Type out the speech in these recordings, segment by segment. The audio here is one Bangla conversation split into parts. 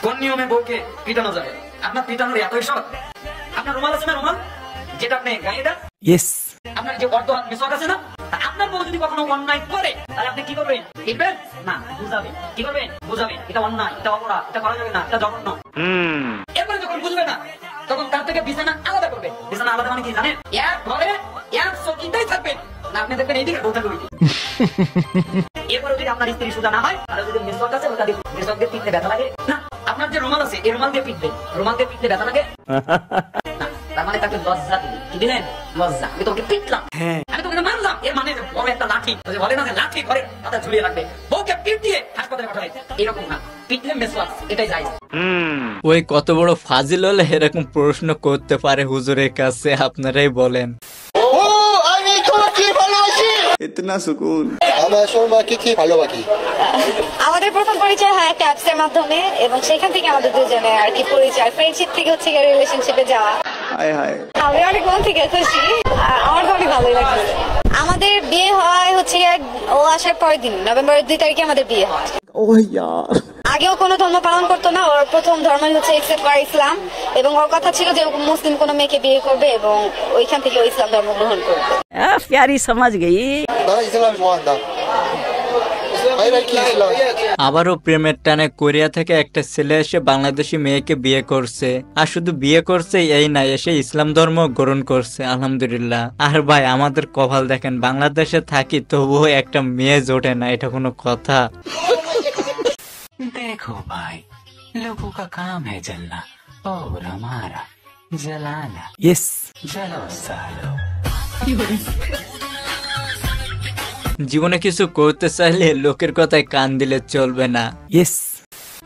কোন নিয়মে বউকে পিটানো যায়? আপনার পিটানোর এতই শখ? আপনার রুমাল আছে না, রুমাল যেটা আপনি গায়ে দেন, ইয়েস, আপনার যে অর্ধ হাত মেসওয়াক আছে না, আপনার বউ যদি কখনো অন্যায় করে তাহলে আপনি কি করবেন? পিটবেন না, বুঝাবেন। কি করবেন? বুঝাবেন, এটা অন্যায়, এটা অপরাধ, এটা করা যাবে না, এটা জঘন্য। এরপরে যখন বুঝবে না তখন তার থেকে বিছানা আলাদা করবে। বিছানা আলাদা মানে কি জানেন? এক ঘরে এক চকিতেই থাকবেন না, আপনি দেখবেন এইদিকে বউ থাকবে ওইদিকে। এরপরে যদি আপনার স্ত্রী সোজা না হয় আর যদি মেসওয়াক আছে ওটা দিয়ে মেসওয়াক দিয়ে পিটতে ব্যথা লাগে না, আপনার যে রুমাল আছে এই রুমাল দিয়ে পিটবেন, রুমাল দিয়ে পিটতে ব্যথা লাগে না, তার মানে তাকে লজ্জা দিলেন। কি দিলেন? লজ্জা। আমি তোকে পিটলাম, আমি তোকে মারলাম, এর মানে বড় একটা লাঠি, বলে না যে লাঠি ঘরে মাথা ঝুলিয়ে রাখবে, বউকে পিট দিয়ে হাসপাতালে পাঠাবে, এরকম না, পিটলে মেসওয়াক, এটাই যায়। ওই কত বড় ফাজিল হলে এরকম প্রশ্ন করতে পারে হুজুরের কাছে, আপনারাই বলেন। আমাদের প্রথম পরিচয় হয় একটা অ্যাপসের মাধ্যমে এবং সেখান থেকে আমাদের দুজনে আর কি পরিচয়, ফ্রেন্ডশিপ থেকে হচ্ছে রিলেশনশিপে যাওয়া। আমি অনেক মন থেকে খুশি, আমার তো অনেক ভালোই লাগছে। আমাদের বিয়ে হয় হচ্ছে ও আসার পরের দিন, নভেম্বরের 2 তারিখে আমাদের বিয়ে হয়। আগেও কোনো ধর্ম পালন করতো না, ওর প্রথম ধর্মই হচ্ছে একসেপ্ট করা ইসলাম, এবং ওর কথা ছিল যে মুসলিম কোনো মেয়েকে বিয়ে করবে এবং ওইখান থেকে ইসলাম ধর্ম গ্রহণ করবে। প্যারি সমাজ গেই। আবারও প্রেমের টানে কোরিয়া থেকে একটা ছেলে এসে বাংলাদেশি মেয়েকে বিয়ে করছে, আর শুধু বিয়ে করছে এই না, এসে ইসলাম ধর্ম গ্রহণ করছে, আলহামদুলিল্লাহ। আর ভাই আমাদের কপাল দেখেন, বাংলাদেশে থাকি তবুও একটা মেয়ে জোটে না, এটা কোনো কথা? देखो भाई, लोगों का काम है जलना और हमारा जलाना। यस, जलो सालो। জীবনে কিছু করতে চাইলে লোকের কথায় কান দিলে চলবে না। ইয়েস।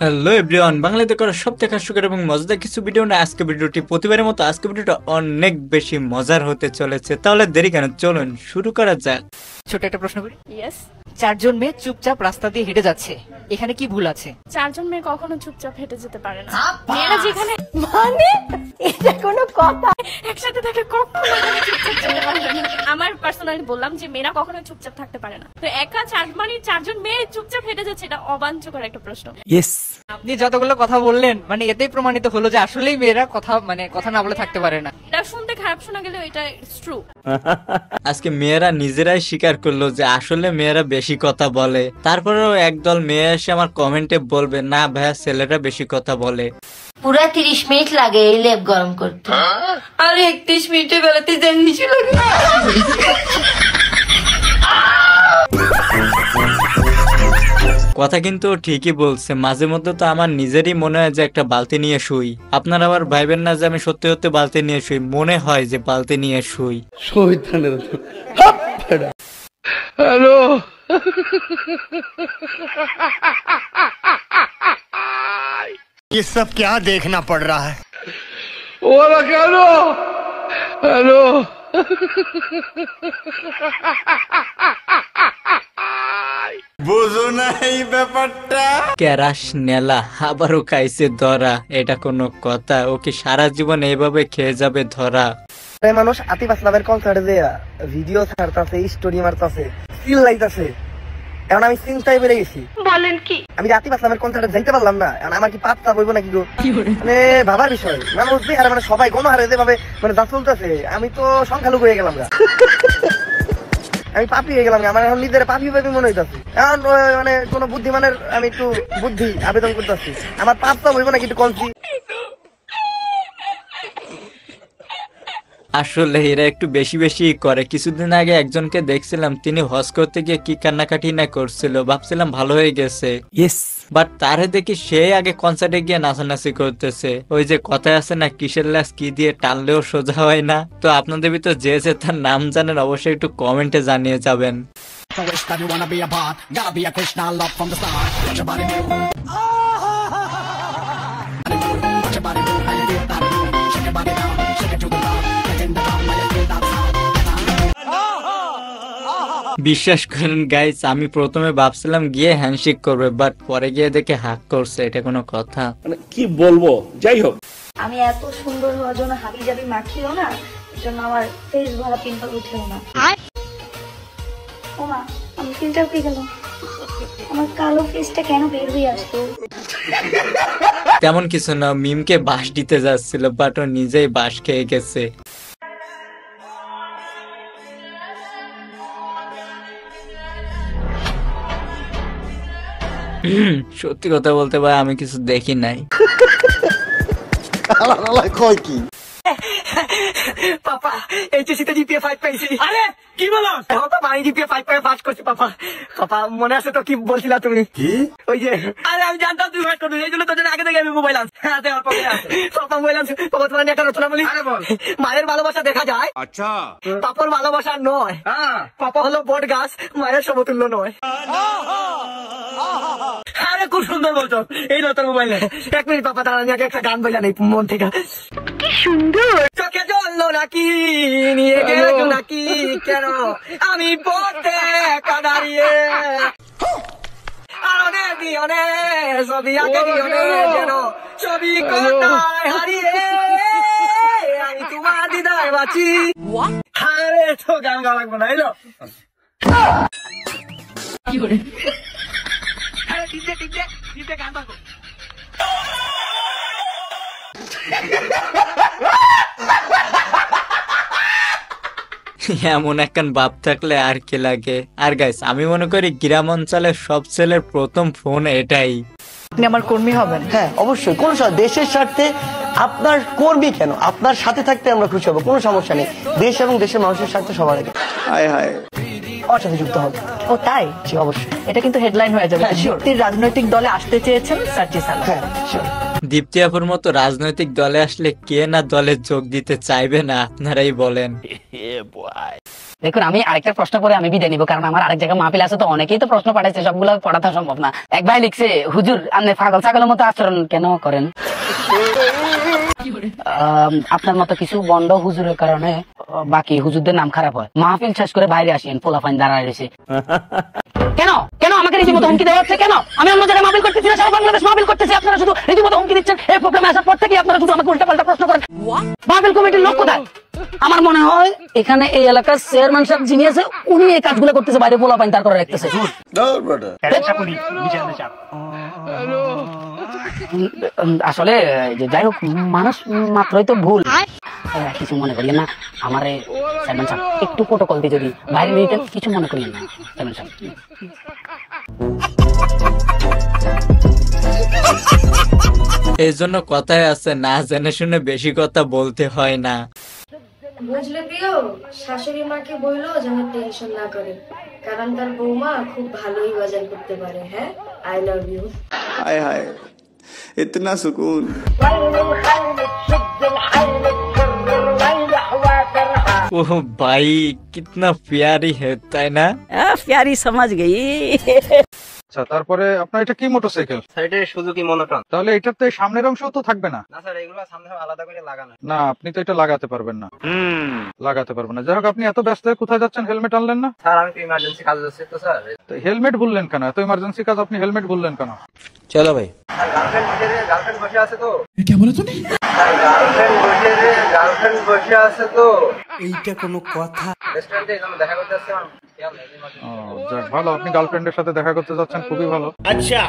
হ্যালো এভরিওয়ান, বাংলাতে করা সব থেকে হাস্যকর এবং মজাদার কিছু ভিডিও না আজকে ভিডিওটি প্রতিবারের মতো আজকে ভিডিওটা অনেক বেশি মজার হতে চলেছে, তাহলে দেরি কেন, চলুন শুরু করা যাক। ছোট একটা প্রশ্ন করি। ইয়েস। 4 জন মেয়ে চুপচাপ রাস্তা দিয়ে হেঁটে যাচ্ছে, এখানে কি ভুল আছে? 4 জন মেয়ে কখনো চুপচাপ হেঁটে যেতে পারে না। মেয়েরা যেখানে মানে এটা কোনো কথা? একসাথে থাকে কখনো চুপচাপ যেতে পারে না। আমার পার্সোনালি বললাম যে মেয়েরা কখনো চুপচাপ থাকতে পারে না, তো একা 4 জন মেয়ে চুপচাপ হেঁটে যাচ্ছে, এটা অবাঞ্ছকর একটা প্রশ্ন। ইয়েস। আপনি যতগুলো কথা বললেন মানে এতেই প্রমাণিত হলো যে আসলেই মেয়েরা কথা না বলে থাকতে পারে না। এটা শুনতে খারাপ শোনা গেলেও এটা ট্রু। আজকে মেয়েরা নিজেরাই স্বীকার করলো যে আসলে মেয়েরা বেশি কথা বলে। তারপরেও একদল মেয়ে এসে আমার কমেন্টে বলবে না ভাইয়া ছেলেরা বেশি কথা বলে। পুরা 30 মিনিট লাগে এই লেপ গরম করতে, আর 31 মিনিটে বেলাতে জানিস লাগে। কথা কিন্তু ঠিকই বলছে, মাঝে মধ্যে তো আমার নিজেরই মনে হয় যে একটা বালতি নিয়ে শুই। আপনারা আবার ভাইবেন না যে আমি সত্যি সত্যি বালতি নিয়ে শুই, মনে হয় যে বালতি নিয়ে শুই। হ্যালো, ये सब क्या देखना पड़ रहा है? ओला हेलो हेलो বুঝো না এই ব্যাপারটা? ক্যারাশ নেলা আবারও খাইছে ধরা, এটা কোনো কথা? ওকে সারা জীবন এইভাবে খেয়ে যাবে ধরা। মানুষ আতিফ আসলামের কনসার্টে যে ভিডিও ছাড়তাছে, স্টোরি মারতাছে, সিল লাইতাছে, এখন আমি চিন্তায় বেড়ে গেছি। বলেন কি? আমি আতিফ আসলামের কনসার্টে যাইতে পারলাম না, এখন আমার কি পাত্তা বইব নাকি গো? মানে ভাবার বিষয়। মানুষ আর মানে সবাই গণহারে যেভাবে মানে যা চলতেছে, আমি তো সংখ্যালঘু হয়ে গেলাম, আমি পাপি হয়ে গেলাম, আমার এখন নিজের পাপি মনে হইতেছে। এখন মানে কোন বুদ্ধিমানের আমি একটু বুদ্ধি আবেদন করতেছি, আমার পাত্তা বইব নাকি একটু কনসি। আসলে এরা একটু বেশি বেশি করে। কিছুদিন আগে একজনকে দেখছিলাম, তিনি হজ করতে গিয়ে কি কান্নাকাটি না করছিল, ভাবছিলাম ভালো হয়ে গেছে। ইয়েস। বাট তারে দেখি সে আগে কনসার্টে গিয়ে নাচানাচি করতেছে। ওই যে কথায় আছে না, কিসের লাশ কি দিয়ে টানলেও সোজা হয় না। তো আপনাদের ভিতর যে তার নাম জানেন অবশ্যই একটু কমেন্টে জানিয়ে যাবেন। বিশ্বাস করেন গাইস, আমি প্রথমে ভাবছিলাম গিয়ে হ্যান্ডশেক করবে, বাট পরে গিয়ে দেখে হাক করছে, এটা কোনো কথা? মানে কি বলবো, যাই হোক। আমি এত সুন্দর হওয়ার জন্য হাবি জাবি মাখিও না, এজন্য আমার ফেস ভরা পিম্পল উঠেও না। ওমা, আমি ফিল্টার উঠে গেল। আমার কালো ফেসটা কেন বের হয়ে আসলো? তেমন কিছু না, মিমকে বাঁশ দিতে যাচ্ছিল বাট ও নিজেই বাঁশ খেয়ে গেছে। সত্যি কথা বলতে ভাই আমি কিছু দেখি নাই। কয় কি পাপা এইচএসসিতে জিপিএ 5 পাইছি। আরে কি বলো? এখন তো ভাই জিপিএ 5 পেয়ে পাস করছি পাপা। পাপা মনে আছে তো কি বলছিলা তুমি? কি ওই যে আরে আমি জানতাম তুই পাস করবি, এই জন্য তোর জন্য আগে থেকে আমি মোবাইল আনছি। হাতে অল্প করে আছে পাপা মোবাইল আনছি। পাপা তোমার নিয়ে একটা রচনা বলি। আরে বল। মায়ের ভালোবাসা দেখা যায়, আচ্ছা পাপার ভালোবাসা নয়। পাপা হলো বট গাছ, মায়ের সমতুল্য নয়। আরে খুব সুন্দর বলছো। এই নতুন মোবাইলে 1 মিনিট পাপা, তারা নিয়ে একটা গান বললেন এই মন থেকে। কি সুন্দর। চোখে জল নাকি নিয়ে গেল নাকি কেন আমি পড়তে কাদারিয়ে আনে দিওনে ছবি আঁকে দিওনে যেন ছবি কোথায় হারিয়ে আমি তোমার দিদায় বাঁচি। আরে তো গান গাওয়া লাগবে না, এলো কি করে? আরে ডিজে ডিজে ডিজে গান বাজো। এমন একখান বাপ থাকলে আর কি লাগে। আর গাইস আমি মনে করি গ্রাম অঞ্চলের সব ছেলের প্রথম ফোন এটাই। আপনি আমার কর্মী হবেন? হ্যাঁ অবশ্যই, কোন দেশের স্বার্থে আপনার কর্মী কেন, আপনার সাথে থাকতে আমরা খুশি হবো, কোনো সমস্যা নেই। দেশ এবং দেশের মানুষের স্বার্থে সবার আগে হায় হায় আমার সাথে যুক্ত হবে। ও তাই? জি অবশ্যই। এটা কিন্তু হেডলাইন হয়ে যাবে। দীপ্তির রাজনৈতিক দলে আসতে চেয়েছেন সার্জি সালাম। হ্যাঁ sure। দীপ্তি আপুর মতো রাজনৈতিক দলে আসলে কে না দলে যোগ দিতে চাইবে না, আপনারাই বলেন। দেখুন আমি আরেকটা প্রশ্ন করে আমি বিদায় নিব, কারণ আমার আরেক জায়গায় মাহফিল আছে, তো অনেকেই তো প্রশ্ন পাঠাইছে, সবগুলো পড়া তো সম্ভব না। এক ভাই লিখছে, হুজুর আপনি পাগল ছাগলের মতো আচরণ কেন করেন? আপনার মতো কিছু বন্ড হুজুরের কারণে বাকি হুজুরদের নাম খারাপ হয়। মাহফিল শেষ করে বাইরে আসেন, পোলাফাইন দাঁড়ায় রয়েছে। কেন কেন আমাকে রীতিমতো হুমকি দেওয়া হচ্ছে? কেন আমি অন্য জায়গায় মাহফিল করতেছি না, সারা বাংলাদেশ মাহফিল করতেছি, আপনারা শুধু রীতিমতো হুমকি দিচ্ছেন। এই প্রোগ্রামে আসার পর থেকে আপনারা শুধু আমাকে উল্টা পাল্টা প্রশ্ন করেন। মাহফিল কমিটির লোক কোথায়? আমার মনে হয় এখানে এই এলাকার চেয়ারম্যান সাহেব যিনি আছে উনি এই কাজগুলো করতেছে, বাইরে পোলাপাইন তার করে রাখতেছে। আসলে যাই হোক, মানুষ মাত্রই তো ভুল, কিছু মনে করিয়েন না। আমার চেয়ারম্যান সাহেব একটু প্রোটোকল দিয়ে যদি বাইরে নিয়ে দিতেন, কিছু মনে করিয়েন না চেয়ারম্যান সাহেব। এই জন্য কথায় আছে, না জেনে শুনে বেশি কথা বলতে হয় না। বুঝলে প্রিয়, শাশুড়ি মাকে বললো যেন টেনশন না করে, কারণ তার বৌমা খুব ভালোই বাজার করতে পারে। হ্যাঁ, আই লাভ ইউ। हाय हाय इतना सुकून। ओह भाई कितना प्यारी है, তাই না? प्यारी समझ गई। আচ্ছা, তারপরে আপনার এটা কি মোটরসাইকেল? সাইডে সুজুকি মনোটন। তাহলে এটাতে সামনের অংশ তো থাকবে না? না স্যার, এগুলো সামনে আলাদা করে লাগানো। না, আপনি তো এটা লাগাতে পারবেন না। লাগাতে পারবেন না। যাই হোক, আপনি এত ব্যস্ত হয়ে কোথায় যাচ্ছেন? হেলমেট আনলেন না? স্যার আমি তো ইমার্জেন্সি কাজে যাচ্ছি তো স্যার। তো হেলমেট ভুললেন কেন? এত ইমার্জেন্সি কাজ আপনি হেলমেট ভুললেন কেন? চলো ভাই। গার্লফ্রেন্ড বসে আছে তো। क्या बोला तूने? গার্লফ্রেন্ড বসে আছে তো। এইটা কোনো কথা? রেস্টুরেন্টে এখানে দেখা করতে আসছিলাম। ও যাক, ভালো, আপনি গার্লফ্রেন্ডের সাথে দেখা করতে যাচ্ছেন, খুবই ভালো। अच्छा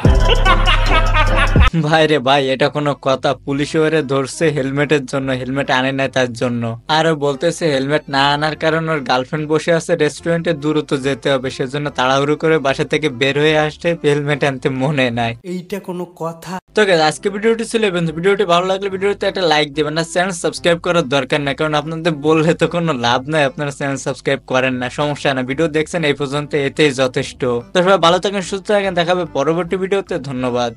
ভাই রে ভাই, এটা কোনো কথা? পুলিশ ওরে ধরছে হেলমেটের জন্য, হেলমেট আনে নাই তার জন্য। আর বলতেছে হেলমেট না আনার কারণে ওর গার্লফ্রেন্ড বসে আছে রেস্টুরেন্টে, দ্রুত যেতে হবে, সেজন্য তাড়াহুড়ো করে বাসা থেকে বের হয়ে আসছে, হেলমেট আনতে মনে নাই। এইটা কোনো কথা? তো গাইস আজকে ভিডিওটি ছিল, ভিডিওটি ভালো লাগলে ভিডিওতে একটা লাইক দিবেন, না চ্যানেল সাবস্ক্রাইব করার দরকার নাই, কারণ আপনাদের বললে তো কোনো লাভ নাই, আপনারা চ্যানেল সাবস্ক্রাইব করেন না, সমস্যা না। ভিডিও দেখছেন এই পর্যন্ত, এতেই যথেষ্ট। তো সবাই ভালো থাকেন, সুস্থ থাকেন, দেখাবে পরবর্তী ভিডিওতে। ধন্যবাদ।